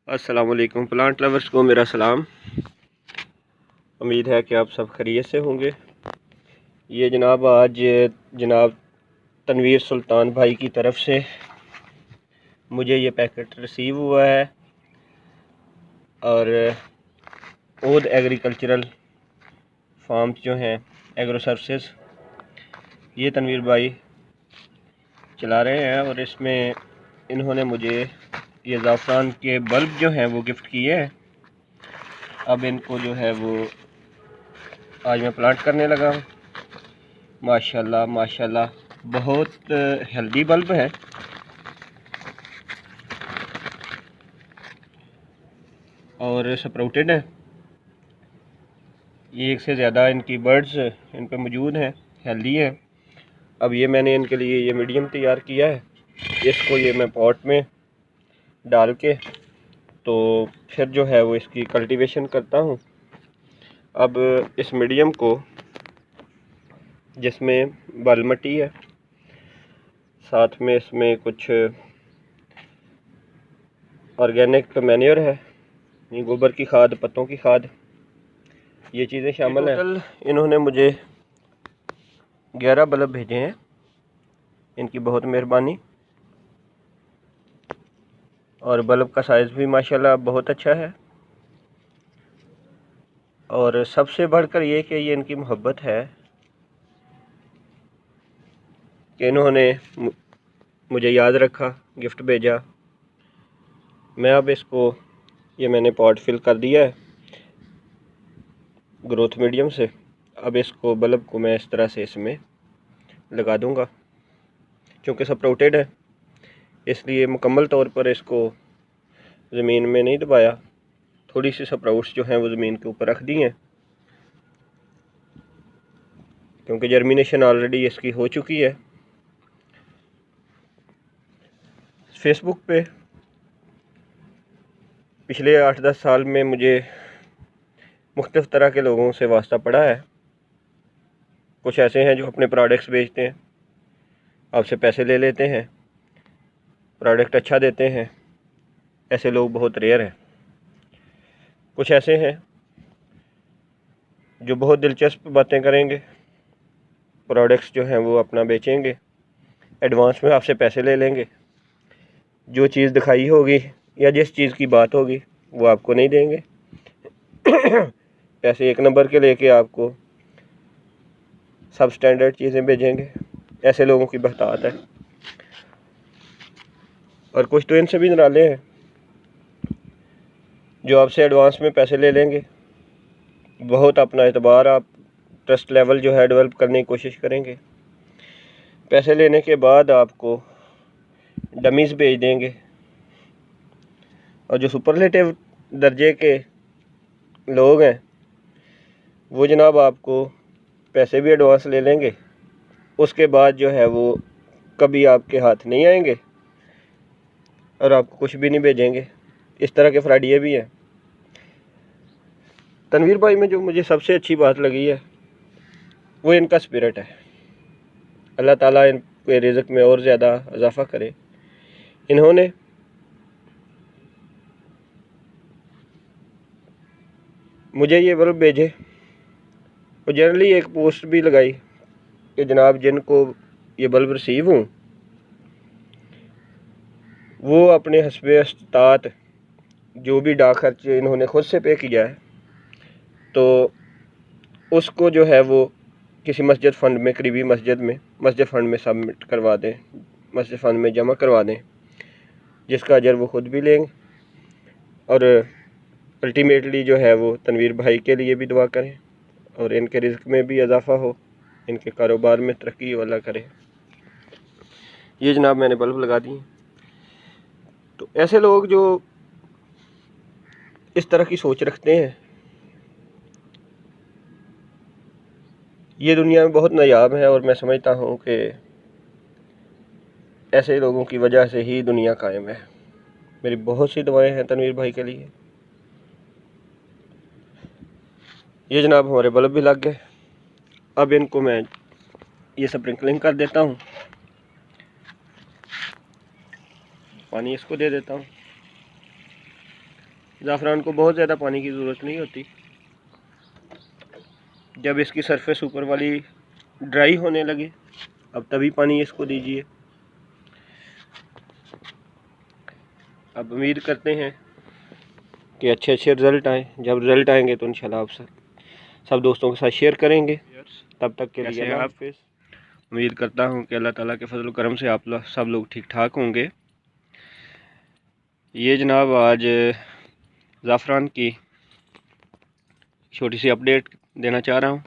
अस्सलाम वालेकुम plant lovers को मेरा सलाम। उम्मीद है कि आप सब खैरियत से होंगे। ये जनाब आज जनाब तनवीर सुल्तान भाई की तरफ से मुझे ये पैकेट रिसीव हुआ है और ओद एग्रीकल्चरल फार्म्स जो हैं एग्रो सर्विसेज ये तनवीर भाई चला रहे हैं और इसमें इन्होंने मुझे ये ज़ाफ़रान के बल्ब जो हैं वो गिफ्ट किए हैं। अब इनको जो है वो आज मैं प्लांट करने लगा हूँ। माशाल्लाह माशाल्लाह बहुत हेल्दी बल्ब है और स्प्राउटेड है। ये एक से ज़्यादा इनकी बर्ड्स इन पे मौजूद हैं, हेल्दी है। अब ये मैंने इनके लिए ये मीडियम तैयार किया है। इसको ये मैं पॉट में डाल के तो फिर जो है वो इसकी कल्टीवेशन करता हूँ। अब इस मीडियम को जिसमें बाल मिट्टी है, साथ में इसमें कुछ ऑर्गेनिक मैन्योर है, गोबर की खाद, पत्तों की खाद, ये चीज़ें शामिल हैं। टोटल इन्होंने मुझे 11 बल्ब भेजे हैं, इनकी बहुत मेहरबानी। और बल्ब का साइज़ भी माशाल्लाह बहुत अच्छा है और सबसे बढ़कर ये कि ये इनकी मोहब्बत है कि इन्होंने मुझे याद रखा, गिफ्ट भेजा। मैं अब इसको ये मैंने पॉट फिल कर दिया है ग्रोथ मीडियम से। अब इसको बल्ब को मैं इस तरह से इसमें लगा दूंगा। क्योंकि स्प्राउटेड है इसलिए मुकम्मल तौर पर इसको ज़मीन में नहीं दबाया, थोड़ी सी स्प्राउट्स जो हैं वो ज़मीन के ऊपर रख दी हैं क्योंकि जर्मिनेशन ऑलरेडी इसकी हो चुकी है। फेसबुक पे पिछले 8-10 साल में मुझे मुख्तलिफ़ तरह के लोगों से वास्ता पड़ा है। कुछ ऐसे हैं जो अपने प्रोडक्ट्स बेचते हैं, आपसे पैसे ले लेते हैं, प्रोडक्ट अच्छा देते हैं। ऐसे लोग बहुत रेयर हैं। कुछ ऐसे हैं जो बहुत दिलचस्प बातें करेंगे, प्रोडक्ट्स जो हैं वो अपना बेचेंगे, एडवांस में आपसे पैसे ले लेंगे, जो चीज़ दिखाई होगी या जिस चीज़ की बात होगी वो आपको नहीं देंगे। पैसे एक नंबर के लेके आपको सब स्टैंडर्ड चीज़ें भेजेंगे। ऐसे लोगों की बहतात है। और कुछ तो इनसे भी निराले हैं जो आपसे एडवांस में पैसे ले लेंगे, बहुत अपना एतबार, आप ट्रस्ट लेवल जो है डेवलप करने की कोशिश करेंगे। पैसे लेने के बाद आपको डमीज़ भेज देंगे और जो सुपरलेटिव दर्जे के लोग हैं वो जनाब आपको पैसे भी एडवांस ले लेंगे, उसके बाद जो है वो कभी आपके हाथ नहीं आएंगे और आपको कुछ भी नहीं भेजेंगे। इस तरह के फ्रॉडिये भी हैं। तनवीर भाई में जो मुझे सबसे अच्छी बात लगी है वो इनका स्पिरिट है। अल्लाह ताला इनके रिज़्क़ में और ज़्यादा इजाफ़ा करे। इन्होंने मुझे ये बल्ब भेजे और जनरली एक पोस्ट भी लगाई कि जनाब जिनको ये बल्ब रिसीव हूँ वो अपने हस्बे इस्तात जो भी डाक खर्च इन्होंने ख़ुद से पे किया है तो उसको जो है वो किसी मस्जिद फ़ंड में, करीबी मस्जिद फ़ंड में सबमिट करवा दें, मस्जिद फ़ंड में जमा करवा दें, जिसका अजर वो ख़ुद भी लेंगे। और अल्टीमेटली जो है वो तनवीर भाई के लिए भी दुआ करें और इनके रिज़्क़ में भी इजाफ़ा हो, इनके कारोबार में तरक्की वाला करे। ये जनाब मैंने बल्ब लगा दिए। तो ऐसे लोग जो इस तरह की सोच रखते हैं ये दुनिया में बहुत नायाब है और मैं समझता हूँ कि ऐसे लोगों की वजह से ही दुनिया कायम है। मेरी बहुत सी दुआएं हैं तनवीर भाई के लिए। ये जनाब हमारे बल्ब भी लग गए। अब इनको मैं ये स्प्रिंकलिंग कर देता हूँ, पानी इसको दे देता हूँ। ज़ाफ़रान को बहुत ज़्यादा पानी की ज़रूरत नहीं होती। जब इसकी सरफेस ऊपर वाली ड्राई होने लगे अब तभी पानी इसको दीजिए। अब उम्मीद करते हैं कि अच्छे अच्छे रिज़ल्ट आएँ। जब रिज़ल्ट आएंगे तो इंशाल्लाह आप सब दोस्तों के साथ शेयर करेंगे। तब तक के लिए अल्लाह हाफ़िज़। उम्मीद करता हूँ कि अल्लाह ताला के फजल करम से आप सब लोग ठीक ठाक होंगे। ये जनाब आज ज़ाफ़रान की छोटी सी अपडेट देना चाह रहा हूँ।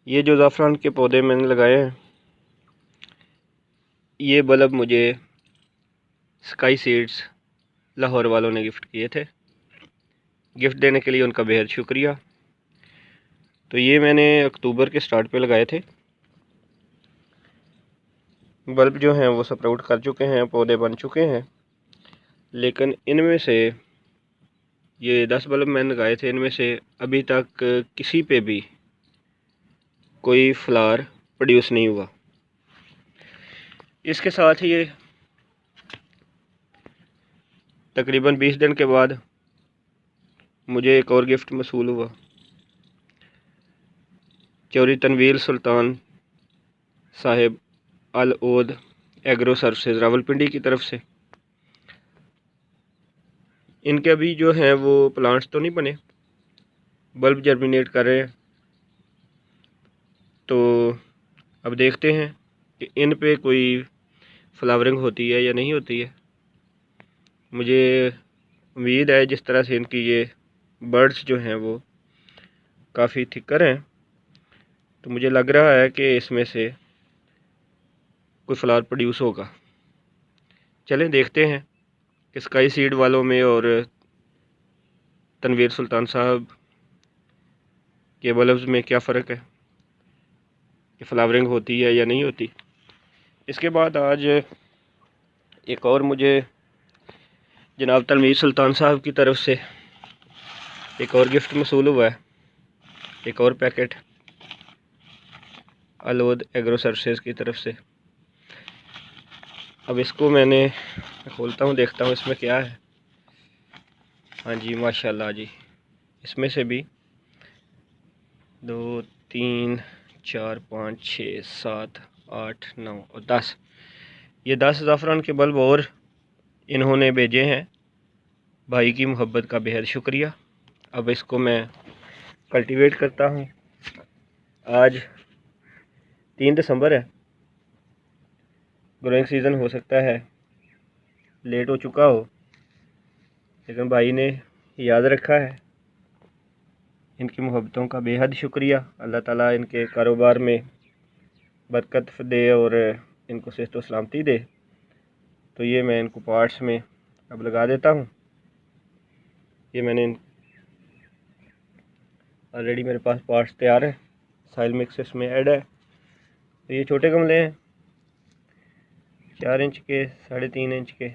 ये जो ज़ाफ़रान के पौधे मैंने लगाए हैं, ये बल्ब मुझे स्काई सीड्स लाहौर वालों ने गिफ्ट किए थे। गिफ्ट देने के लिए उनका बेहद शुक्रिया। तो ये मैंने अक्टूबर के स्टार्ट पे लगाए थे। बल्ब जो हैं वो स्प्राउट कर चुके हैं, पौधे बन चुके हैं, लेकिन इनमें से ये 10 बल्ब मैंने लगाए थे, इनमें से अभी तक किसी पे भी कोई फ्लावर प्रोड्यूस नहीं हुआ। इसके साथ ये तकरीबन 20 दिन के बाद मुझे एक और गिफ्ट मसूल हुआ चौधरी तनवीर सुल्तान साहिब अल ओद एग्रो सर्विसेज रावलपिंडी की तरफ से। इनके अभी जो हैं वो प्लांट्स तो नहीं बने, बल्ब जर्मिनेट कर रहे हैं। तो अब देखते हैं कि इन पे कोई फ्लावरिंग होती है या नहीं होती है। मुझे उम्मीद है जिस तरह से इनकी ये बर्ड्स जो हैं वो काफ़ी थिकर हैं, तो मुझे लग रहा है कि इसमें से कोई फ्लावर प्रोड्यूस होगा। चलें देखते हैं कि स्काई सीड वालों में और तनवीर सुल्तान साहब के बल्ब्स में क्या फ़र्क है, कि फ्लावरिंग होती है या नहीं होती। इसके बाद आज एक और मुझे जनाब तनवीर सुल्तान साहब की तरफ से एक और गिफ्ट मसूल हुआ है, एक और पैकेट अलोद एग्रो सर्विसेज की तरफ से। अब इसको मैंने खोलता हूँ, देखता हूँ इसमें क्या है। हाँ जी माशाल्लाह जी, इसमें से भी 2 3 4 5 6 7 8 9 और 10, ये 10 ज़ाफ़रान के बल्ब और इन्होंने भेजे हैं। भाई की मोहब्बत का बेहद शुक्रिया। अब इसको मैं कल्टीवेट करता हूँ। आज 3 दिसंबर है, ग्रोइंग सीज़न हो सकता है लेट हो चुका हो, लेकिन भाई ने याद रखा है। इनकी मोहब्बतों का बेहद शुक्रिया। अल्लाह ताला इनके कारोबार में बरकत दे और इनको सेहत व सलामती दे। तो ये मैं इनको पार्ट्स में अब लगा देता हूँ। ये मैंने ऑलरेडी मेरे पास पार्ट्स तैयार हैं, साइल मिक्स इसमें ऐड है। तो ये छोटे गमले हैं 4 इंच के 3.5 इंच के,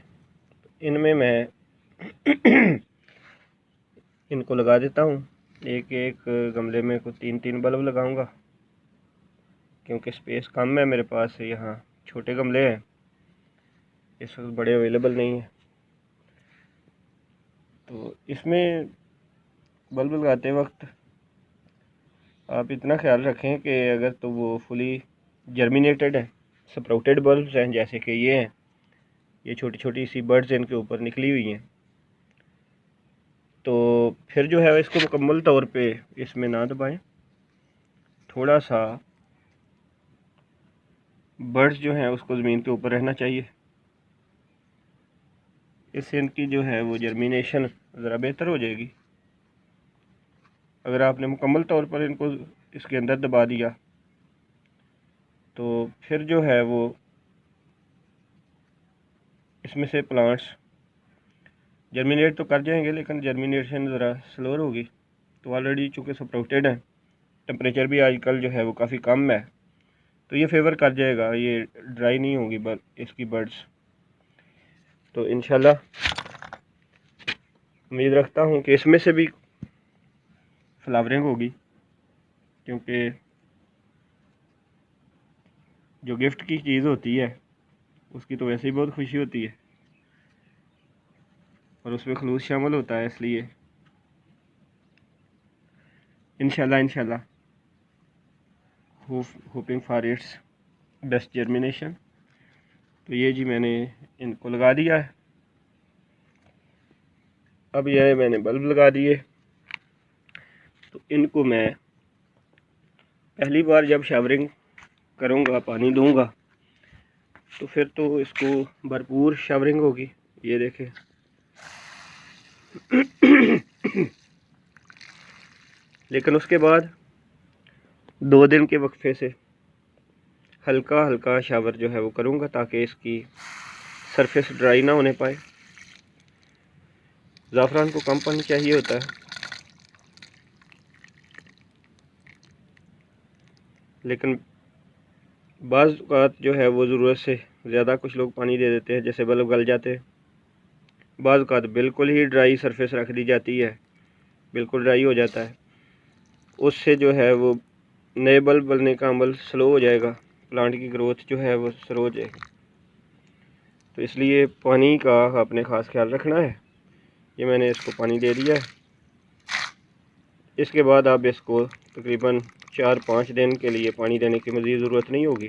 इनमें मैं इनको लगा देता हूँ। एक एक गमले में कुछ 3 बल्ब लगाऊंगा, क्योंकि स्पेस कम है मेरे पास। यहाँ छोटे गमले हैं, इस वक्त बड़े अवेलेबल नहीं है। तो इसमें बल्ब लगाते वक्त आप इतना ख्याल रखें कि अगर तो वो फुली जर्मिनेटेड है, स्प्राउटेड बल्ब्स हैं जैसे कि ये हैं, ये छोटी छोटी सी बर्ड्स इनके ऊपर निकली हुई हैं, तो फिर जो है इसको मुकम्मल तौर पे इसमें ना दबाएं। थोड़ा सा बर्ड्स जो हैं उसको ज़मीन के ऊपर रहना चाहिए, इससे इनकी जो है वो जर्मिनेशन ज़रा बेहतर हो जाएगी। अगर आपने मुकम्मल तौर पर इनको इसके अंदर दबा दिया तो फिर जो है वो इसमें से प्लांट्स जर्मिनेट तो कर जाएंगे, लेकिन जर्मिनेशन ज़रा स्लो होगी। तो ऑलरेडी चूँकि स्प्राउटेड है, टेम्परेचर भी आजकल जो है वो काफ़ी कम है, तो ये फेवर कर जाएगा, ये ड्राई नहीं होगी इसकी बर्ड्स। तो इंशाल्लाह उम्मीद रखता हूँ कि इसमें से भी फ्लावरिंग होगी, क्योंकि जो गिफ्ट की चीज़ होती है उसकी तो वैसे ही बहुत खुशी होती है। और उसमें खलूस शामिल होता है, इसलिए इंशाल्लाह hoping for its best germination. तो ये जी मैंने इनको लगा दिया है। अब ये मैंने बल्ब लगा दिए, तो इनको मैं पहली बार जब शावरिंग करूँगा, पानी दूंगा, तो फिर तो इसको भरपूर शावरिंग होगी। ये देखें लेकिन उसके बाद 2 दिन के वक्फे से हल्का हल्का शावर जो है वो करूँगा, ताकि इसकी सरफेस ड्राई ना होने पाए। ज़ाफ़रान को कम पानी चाहिए होता है, लेकिन बाज़ औक़ात जो है वो ज़रूरत से ज़्यादा कुछ लोग पानी दे देते हैं, जैसे बल्ब गल जाते हैं। बाज़ औक़ात बिल्कुल ही ड्राई सरफेस रख दी जाती है, बिल्कुल ड्राई हो जाता है। उससे जो है वो नए बल्ब बनने का अमल स्लो हो जाएगा, प्लांट की ग्रोथ जो है वो स्लो हो जाएगी। तो इसलिए पानी का आपने ख़ास ख्याल रखना है। ये मैंने इसको पानी दे दिया है। इसके बाद आप इसको तकरीबन 4-5 दिन के लिए पानी देने की मज़ीद ज़रूरत नहीं होगी,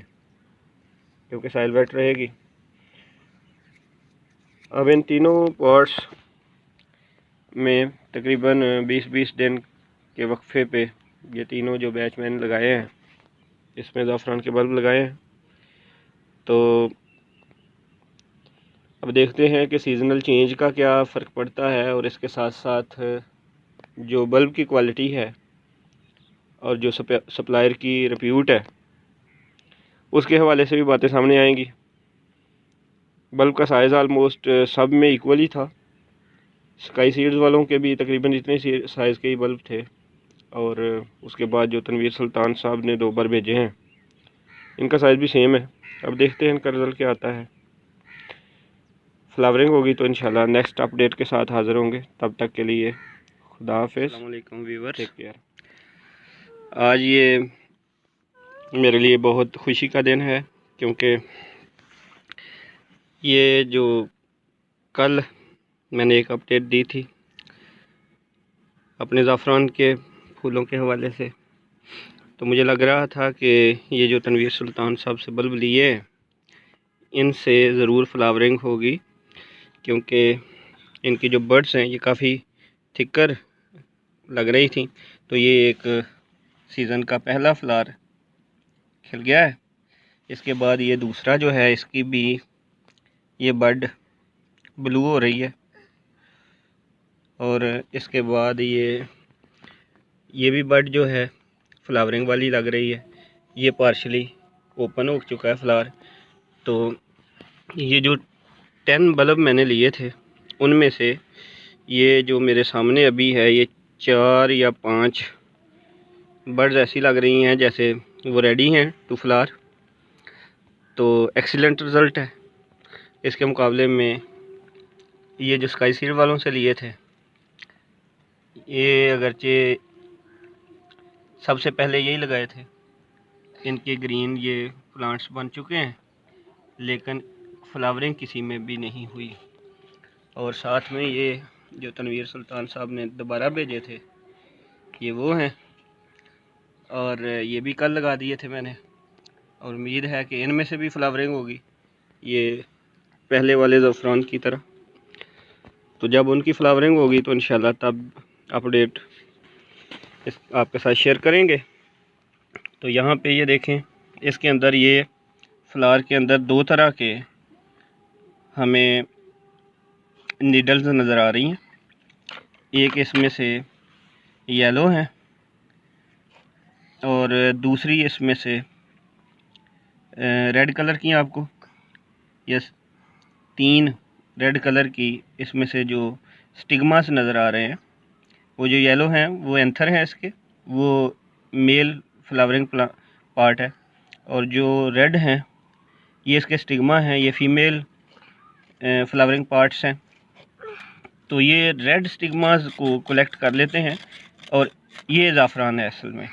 क्योंकि साइल वेट रहेगी। अब इन तीनों पॉट्स में तकरीबन 20-20 दिन के वक्फे पे ये तीनों जो बैच मैंने लगाए हैं, इसमें ज़ाफ़रान के बल्ब लगाए हैं। तो अब देखते हैं कि सीज़नल चेंज का क्या फ़र्क पड़ता है, और इसके साथ साथ जो बल्ब की क्वालिटी है और जो सप्लायर की रिप्यूट है, उसके हवाले से भी बातें सामने आएंगी। बल्ब का साइज़ आलमोस्ट सब में इक्वल ही था। स्काई सीड्स वालों के भी तकरीबन इतने साइज़ के ही बल्ब थे, और उसके बाद जो तनवीर सुल्तान साहब ने 2 बार भेजे हैं, इनका साइज़ भी सेम है। अब देखते हैं इनका रिज़ल्ट क्या आता है। फ्लावरिंग होगी तो इंशाल्लाह नेक्स्ट अपडेट के साथ हाज़िर होंगे। तब तक के लिए खुदा हाफिज़। अस्सलाम वालेकुम व्यूअर्स, टेक केयर। आज ये मेरे लिए बहुत खुशी का दिन है, क्योंकि ये जो कल मैंने एक अपडेट दी थी अपने ज़ाफ़रान के फूलों के हवाले से, तो मुझे लग रहा था कि ये जो तनवीर सुल्तान साहब से बल्ब लिए इनसे ज़रूर फ्लावरिंग होगी, क्योंकि इनकी जो बर्ड्स हैं ये काफ़ी थिकर लग रही थी। तो ये एक सीज़न का पहला फ्लावर खिल गया है। इसके बाद ये दूसरा जो है, इसकी भी ये बड ब्लू हो रही है, और इसके बाद ये भी बड जो है फ्लावरिंग वाली लग रही है। ये पार्शली ओपन हो चुका है फ्लावर। तो ये जो 10 बल्ब मैंने लिए थे, उनमें से ये जो मेरे सामने अभी है, ये 4 या 5 बर्ड्स ऐसी लग रही हैं जैसे वो रेडी हैं टू फ्लावर। तो एक्सीलेंट रिज़ल्ट है। इसके मुकाबले में ये जो स्काई सीड वालों से लिए थे, ये अगरचे सबसे पहले यही लगाए थे, इनके ग्रीन ये प्लांट्स बन चुके हैं, लेकिन फ्लावरिंग किसी में भी नहीं हुई। और साथ में ये जो तनवीर सुल्तान साहब ने दोबारा भेजे थे, ये वो हैं, और ये भी कल लगा दिए थे मैंने, और उम्मीद है कि इनमें से भी फ्लावरिंग होगी, ये पहले वाले ज़ाफ़रान की तरह। तो जब उनकी फ्लावरिंग होगी तो इंशाल्लाह तब अपडेट आपके साथ शेयर करेंगे। तो यहाँ पे ये देखें, इसके अंदर ये फ्लावर के अंदर 2 तरह के हमें नीडल्स नज़र आ रही हैं। एक इसमें से येलो है, और दूसरी इसमें से रेड कलर की आपको यस 3 रेड कलर की इसमें से जो स्टिग्मास नज़र आ रहे हैं। वो जो येलो हैं वो एंथर हैं इसके, वो मेल फ्लावरिंग पार्ट है, और जो रेड हैं ये इसके स्टिग्मा हैं, ये फीमेल फ्लावरिंग पार्ट्स हैं। तो ये रेड स्टिग्मास को कलेक्ट कर लेते हैं, और ये ज़ाफ़रान है असल में,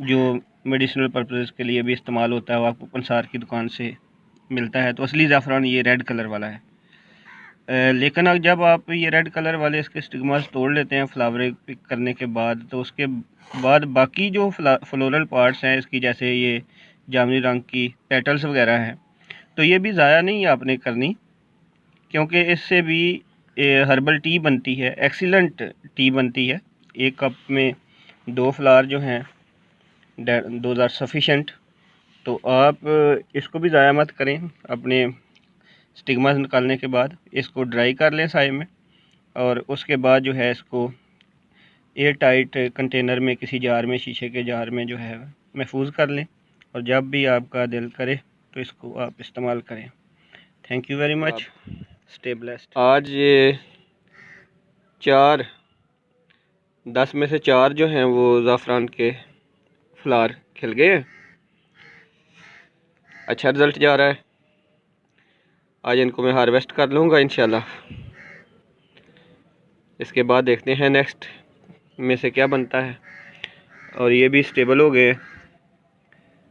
जो मेडिसिनल पर्पज़ के लिए भी इस्तेमाल होता है, वो आपको पंसार की दुकान से मिलता है। तो असली ज़ाफ़रान ये रेड कलर वाला है। लेकिन अब जब आप ये रेड कलर वाले इसके स्टिग्मास तोड़ लेते हैं फ्लावर पिक करने के बाद, तो उसके बाद बाकी जो फ्लोरल पार्ट्स हैं इसकी, जैसे ये जामुनी रंग की पेटल्स वगैरह हैं, तो ये भी ज़ाया नहीं आपने करनी, क्योंकि इससे भी हर्बल टी बनती है, एक्सीलेंट टी बनती है। एक कप में 2 फ्लावर जो हैं दोज आर सफिशेंट। तो आप इसको भी ज़ाया मत करें। अपने स्टिग्मा निकालने के बाद इसको ड्राई कर लें साए में, और उसके बाद जो है इसको एयर टाइट कंटेनर में, किसी जार में, शीशे के जार में जो है महफूज कर लें, और जब भी आपका दिल करे तो इसको आप इस्तेमाल करें। Thank you very much, stay blessed. आज ये 10 में से 4 जो हैं वो ज़ाफ़रान के फ्लावर खिल गए हैं। अच्छा रिज़ल्ट जा रहा है। आज इनको मैं हार्वेस्ट कर लूँगा इंशाल्लाह। इसके बाद देखते हैं नेक्स्ट में से क्या बनता है। और ये भी स्टेबल हो गए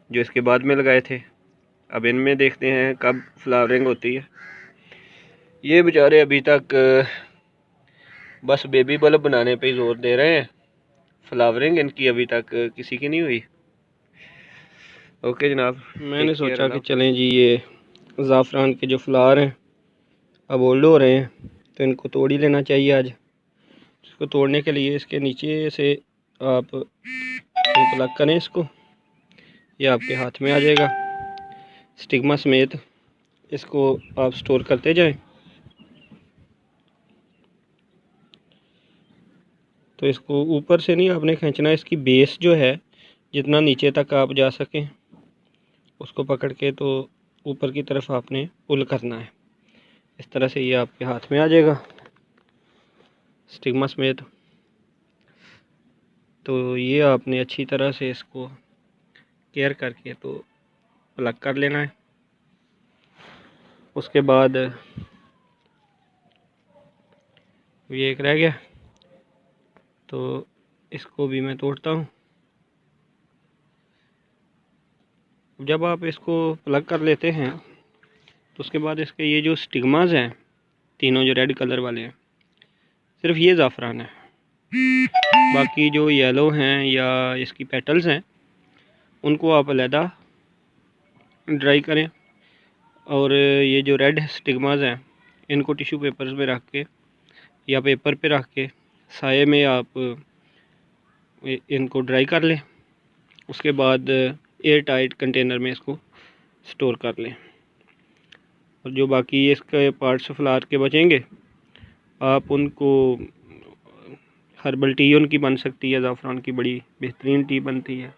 जो इसके बाद में लगाए थे। अब इनमें देखते हैं कब फ्लावरिंग होती है। ये बेचारे अभी तक बस बेबी बल्ब बनाने पे ही जोर दे रहे हैं, फ्लावरिंग इनकी अभी तक किसी की नहीं हुई। ओके जनाब, मैंने सोचा कि चलें जी, ये ज़ाफ़रान के जो फ्लावर हैं अब ओल्ड हो रहे हैं, तो इनको तोड़ ही लेना चाहिए आज। इसको तोड़ने के लिए इसके नीचे से आप प्लग करें इसको, ये आपके हाथ में आ जाएगा स्टिग्मा समेत। इसको आप स्टोर करते जाएं। तो इसको ऊपर से नहीं आपने खींचना, इसकी बेस जो है जितना नीचे तक आप जा सकें उसको पकड़ के तो ऊपर की तरफ आपने पुल करना है। इस तरह से ये आपके हाथ में आ जाएगा स्टिग्मा समेत। तो ये आपने अच्छी तरह से इसको केयर करके तो प्लग कर लेना है। उसके बाद ये एक रह गया, तो इसको भी मैं तोड़ता हूँ। जब आप इसको प्लग कर लेते हैं तो उसके बाद इसके ये जो स्टिग्मास हैं तीनों, जो रेड कलर वाले हैं, सिर्फ ये ज़ाफ़रान है। बाकी जो येलो हैं या इसकी पेटल्स हैं उनको आप अलहदा ड्राई करें। और ये जो रेड स्टिग्मास हैं इनको टिश्यू पेपर्स में रख के या पेपर पे रख के साए में आप इनको ड्राई कर लें। उसके बाद एयर टाइट कंटेनर में इसको स्टोर कर लें। और जो बाकी इसके पार्ट्स फ्लावर के बचेंगे आप उनको, हर्बल टी उनकी बन सकती है, ज़ाफ़रान की बड़ी बेहतरीन टी बनती है।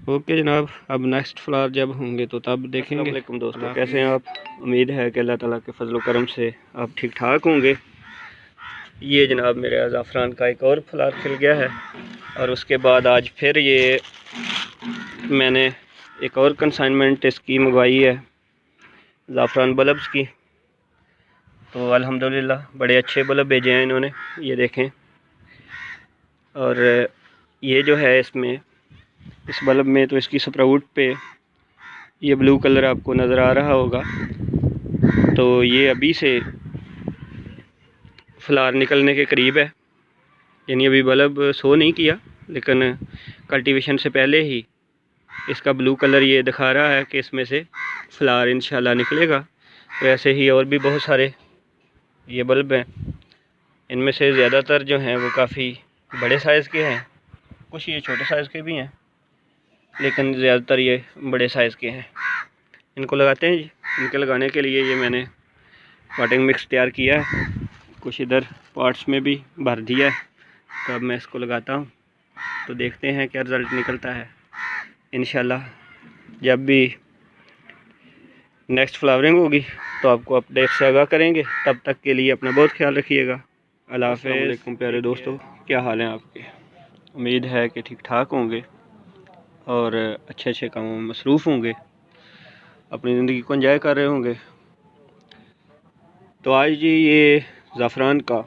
ओके जनाब, अब नेक्स्ट फ्लावर जब होंगे तो तब देखेंगे। अस्सलाम वालेकुम दोस्तों, कैसे हैं आप? उम्मीद है कि अल्लाह ताला के फजल करम से आप ठीक ठाक होंगे। ये जनाब मेरे ज़ाफ़रान का एक और फ्लावर खिल गया है, और उसके बाद आज फिर ये मैंने एक और कंसाइनमेंट इसकी मंगवाई है ज़ाफ़रान बल्ब्स की। तो अल्हम्दुलिल्लाह बड़े अच्छे बल्ब भेजे हैं इन्होंने, ये देखें। और ये जो है इसमें, इस बल्ब में तो इसकी स्प्राउट पे ये ब्लू कलर आपको नज़र आ रहा होगा। तो ये अभी से फ्लावर निकलने के करीब है, यानी अभी बल्ब शो नहीं किया, लेकिन कल्टीवेशन से पहले ही इसका ब्लू कलर ये दिखा रहा है कि इसमें से फ्लावर इंशाल्लाह निकलेगा। तो ऐसे ही और भी बहुत सारे ये बल्ब हैं, इनमें से ज़्यादातर जो हैं वो काफ़ी बड़े साइज़ के हैं, कुछ ये छोटे साइज़ के भी हैं, लेकिन ज़्यादातर ये बड़े साइज़ के हैं। इनको लगाते हैं जी। इनके लगाने के लिए ये मैंने पॉटिंग मिक्स तैयार किया है, कुछ इधर पॉट्स में भी भर दिया है। तो अब मैं इसको लगाता हूँ, तो देखते हैं क्या रिज़ल्ट निकलता है। इंशाल्लाह जब भी नेक्स्ट फ्लावरिंग होगी तो आपको अपडेट से आगाह करेंगे। तब तक के लिए अपना बहुत ख्याल रखिएगा। अल्लाह हाफ़िज़। प्यारे दोस्तों, क्या हाल हैं आपके? उम्मीद है कि ठीक ठाक होंगे और अच्छे अच्छे कामों में मसरूफ़ होंगे, अपनी ज़िंदगी को एंजॉय कर रहे होंगे। तो आज जी ये ज़ाफ़रान का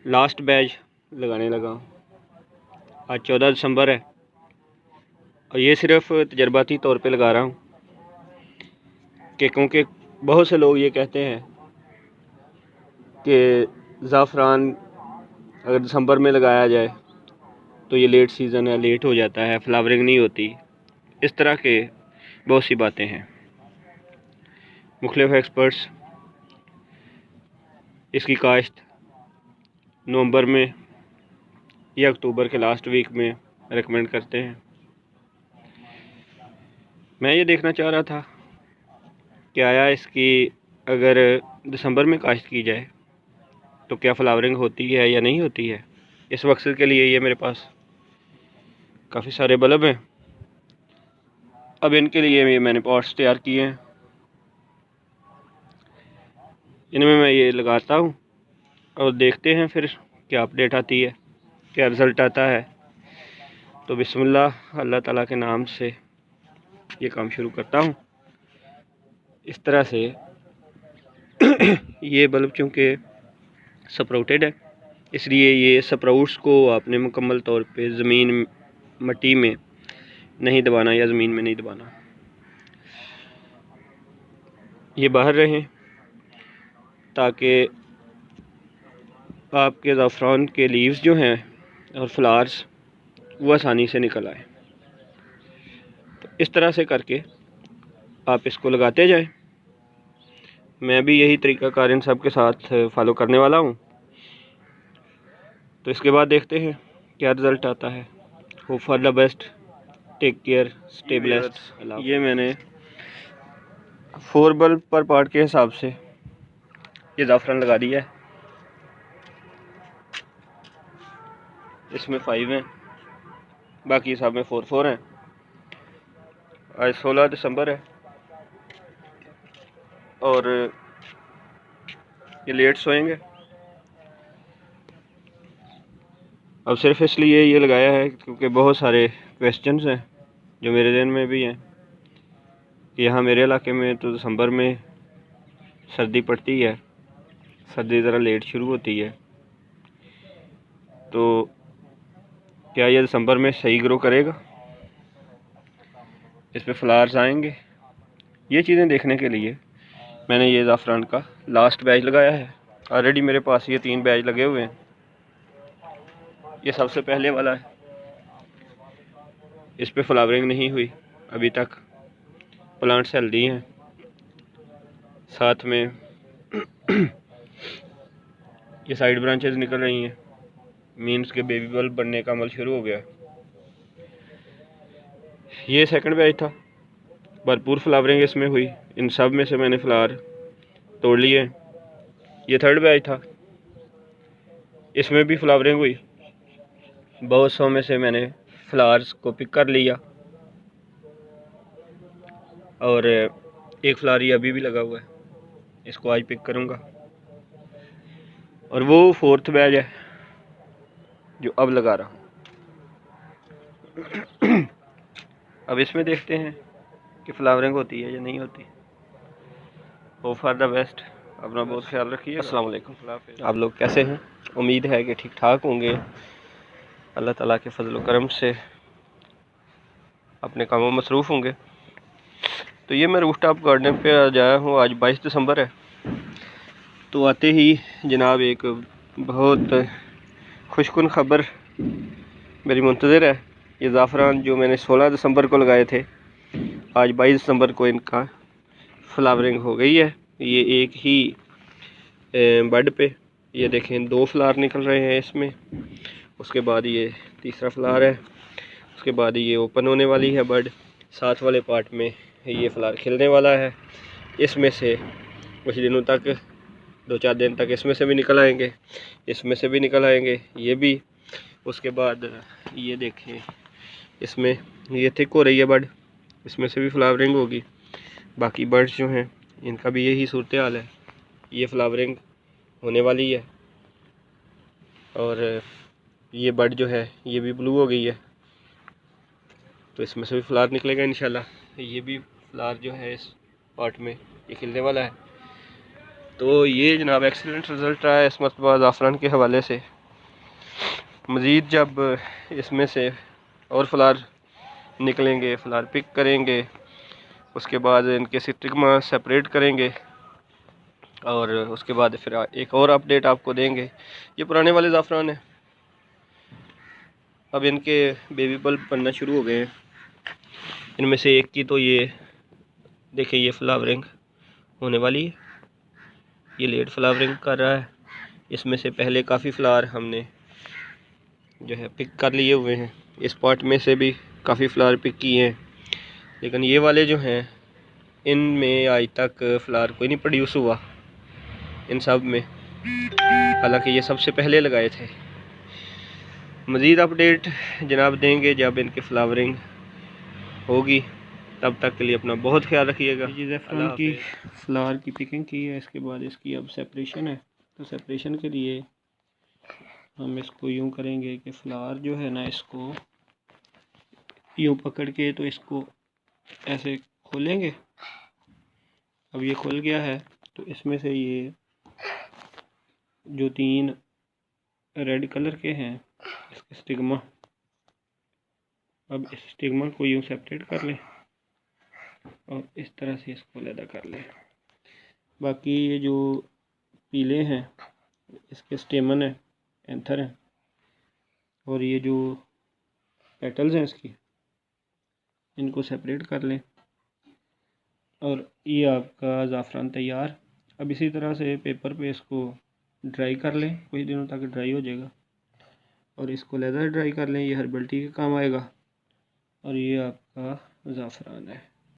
लास्ट बैच लगाने लगा हूँ। आज 14 दिसंबर है और ये सिर्फ़ तजर्बाती तौर पे लगा रहा हूँ कि क्योंकि बहुत से लोग ये कहते हैं कि ज़ाफ़रान अगर दिसंबर में लगाया जाए तो ये लेट सीज़न है, लेट हो जाता है, फ्लावरिंग नहीं होती। इस तरह के बहुत सी बातें हैं। मुख्तलिफ एक्सपर्ट्स इसकी काश्त नवंबर में या अक्टूबर के लास्ट वीक में रेकमेंड करते हैं। मैं ये देखना चाह रहा था कि आया इसकी अगर दिसंबर में काश्त की जाए तो क्या फ्लावरिंग होती है या नहीं होती है। इस मकसद के लिए ये मेरे पास काफ़ी सारे बल्ब हैं। अब इनके लिए ये मैंने पॉट्स तैयार किए हैं। इनमें मैं ये लगाता हूँ और देखते हैं फिर क्या अपडेट आती है, क्या रिज़ल्ट आता है। तो बिस्मिल्लाह, अल्लाह ताला के नाम से ये काम शुरू करता हूँ। इस तरह से ये बल्ब चूँकि स्प्राउटेड है, इसलिए ये स्प्राउट्स को आपने मुकम्मल तौर पे ज़मीन मिट्टी में नहीं दबाना या ज़मीन में नहीं दबाना। ये बाहर रहें ताकि आपके ज़ाफ़रान के लीव्स जो हैं और फ्लावर्स वो आसानी से निकल आए। तो इस तरह से करके आप इसको लगाते जाएं। मैं भी यही तरीक़ाकार इन सब के साथ फॉलो करने वाला हूँ। तो इसके बाद देखते हैं क्या रिज़ल्ट आता है। Hope for the best, take care, stay blessed. ये मैंने 4 बल्ब पर पार्ट के हिसाब से ये ज़ाफ़रान लगा दिया है। इसमें 5 हैं, बाकी सब में 4 हैं। आज 16 दिसंबर है और ये लेट सोएंगे। अब सिर्फ इसलिए ये लगाया है क्योंकि बहुत सारे क्वेश्चंस हैं जो मेरे ज़हन में भी हैं कि यहाँ मेरे इलाके में तो दिसंबर में सर्दी पड़ती है, सर्दी ज़रा लेट शुरू होती है। तो क्या ये दिसंबर में सही ग्रो करेगा, इस पे फ्लावर्स आएंगे? ये चीज़ें देखने के लिए मैंने ये ज़ाफ़रान का लास्ट बैच लगाया है। ऑलरेडी मेरे पास ये 3 बैच लगे हुए हैं। ये सबसे पहले वाला है, इस पे फ्लावरिंग नहीं हुई अभी तक। प्लांट्स हेल्दी हैं, साथ में ये साइड ब्रांचेस निकल रही हैं, मीन्स के बेबी बल्ब बनने का अमल शुरू हो गया। ये सेकंड बैच था, भरपूर फ्लावरिंग इसमें हुई। इन सब में से मैंने फ्लावर तोड़ लिए। ये थर्ड बैच था, इसमें भी फ्लावरिंग हुई। बहुत सौ में से मैंने फ्लावर्स को पिक कर लिया और एक फ्लावर ये अभी भी लगा हुआ है, इसको आज पिक करूँगा। और वो 4th बैच है जो अब लगा रहा हूँ। अब इसमें देखते हैं कि फ्लावरिंग होती है या नहीं होती। Hope for the best. अपना बहुत ख्याल रखिए। अस्सलाम वालेकुम। आप लोग कैसे हैं? उम्मीद है कि ठीक ठाक होंगे। अल्लाह ताला के फजल व करम से अपने कामों में मसरूफ़ होंगे। तो ये मैं रूफटॉप गार्डन पे आज आया हूँ। आज 22 दिसंबर है। तो आते ही जनाब एक बहुत खुशकुन ख़बर मेरी मुंतज़िर है। ये ज़ाफ़रान जो मैंने 16 दिसंबर को लगाए थे, आज 22 दिसंबर को इनका फ्लावरिंग हो गई है। ये एक ही बड पे ये देखें 2 फ्लावर निकल रहे हैं इसमें। उसके बाद ये तीसरा फ्लावर है। उसके बाद ये ओपन होने वाली है बड। साथ वाले पार्ट में ये फ्लावर खिलने वाला है। इसमें से कुछ दिनों तक 2-4 दिन तक इसमें से भी निकल आएंगे, इसमें से भी निकल आएंगे, ये भी। उसके बाद ये देखें इसमें ये थिक हो रही है बड, इसमें से भी फ्लावरिंग होगी। बाकी बर्ड्स जो हैं इनका भी यही सूरत हाल है। ये फ्लावरिंग होने वाली है और ये बड जो है ये भी ब्लू हो गई है, तो इसमें से भी फ्लावर निकलेगा इंशाल्लाह। ये भी फ्लावर जो है इस पार्ट में ये खिलने वाला है। तो ये जनाब एक्सीलेंट रिज़ल्ट रहा है इस मरतबा ज़ाफ़रान के हवाले से। मज़ीद जब इसमें से और फ्लावर निकलेंगे, फ्लावर पिक करेंगे, उसके बाद इनके स्टिग्मा सेपरेट करेंगे और उसके बाद फिर एक और अपडेट आपको देंगे। ये पुराने वाले ज़ाफ़रान है, अब इनके बेबी बल्ब बनना शुरू हो गए हैं। इनमें से एक की तो ये देखिए ये फ्लावरिंग होने वाली है, ये लेट फ्लावरिंग कर रहा है। इसमें से पहले काफ़ी फ्लावर हमने जो है पिक कर लिए हुए हैं, इस पॉट में से भी काफ़ी फ्लावर पिक किए हैं, लेकिन ये वाले जो हैं इनमें आज तक फ्लावर कोई नहीं प्रोड्यूस हुआ इन सब में, हालांकि ये सबसे पहले लगाए थे। मज़ीद अपडेट जनाब देंगे जब इनकी फ्लावरिंग होगी, तब तक के लिए अपना बहुत ख्याल रखिएगा। ज़ैफ़रान की फ्लावर की पिकिंग की है, इसके बाद इसकी अब सेपरेशन है। तो सेपरेशन के लिए हम इसको यूं करेंगे कि फ्लावर जो है ना, इसको यूं पकड़ के तो इसको ऐसे खोलेंगे। अब ये खुल गया है, तो इसमें से ये जो 3 रेड कलर के हैं इसके स्टिग्मा, अब इस स्टिग्मा को यूं सेपरेट कर लें और इस तरह से इसको अलग कर लें। बाकी ये जो पीले हैं इसके स्टेमन है, एंथर है, और ये जो पेटल्स हैं इसकी, इनको सेपरेट कर लें और ये आपका ज़ाफ़रान तैयार। अब इसी तरह से पेपर पे इसको ड्राई कर लें, कुछ दिनों तक ड्राई हो जाएगा, और इसको लेज़र ड्राई कर लें, ये हर्बल टी के काम आएगा। और ये आपका ज़ाफ़रान है।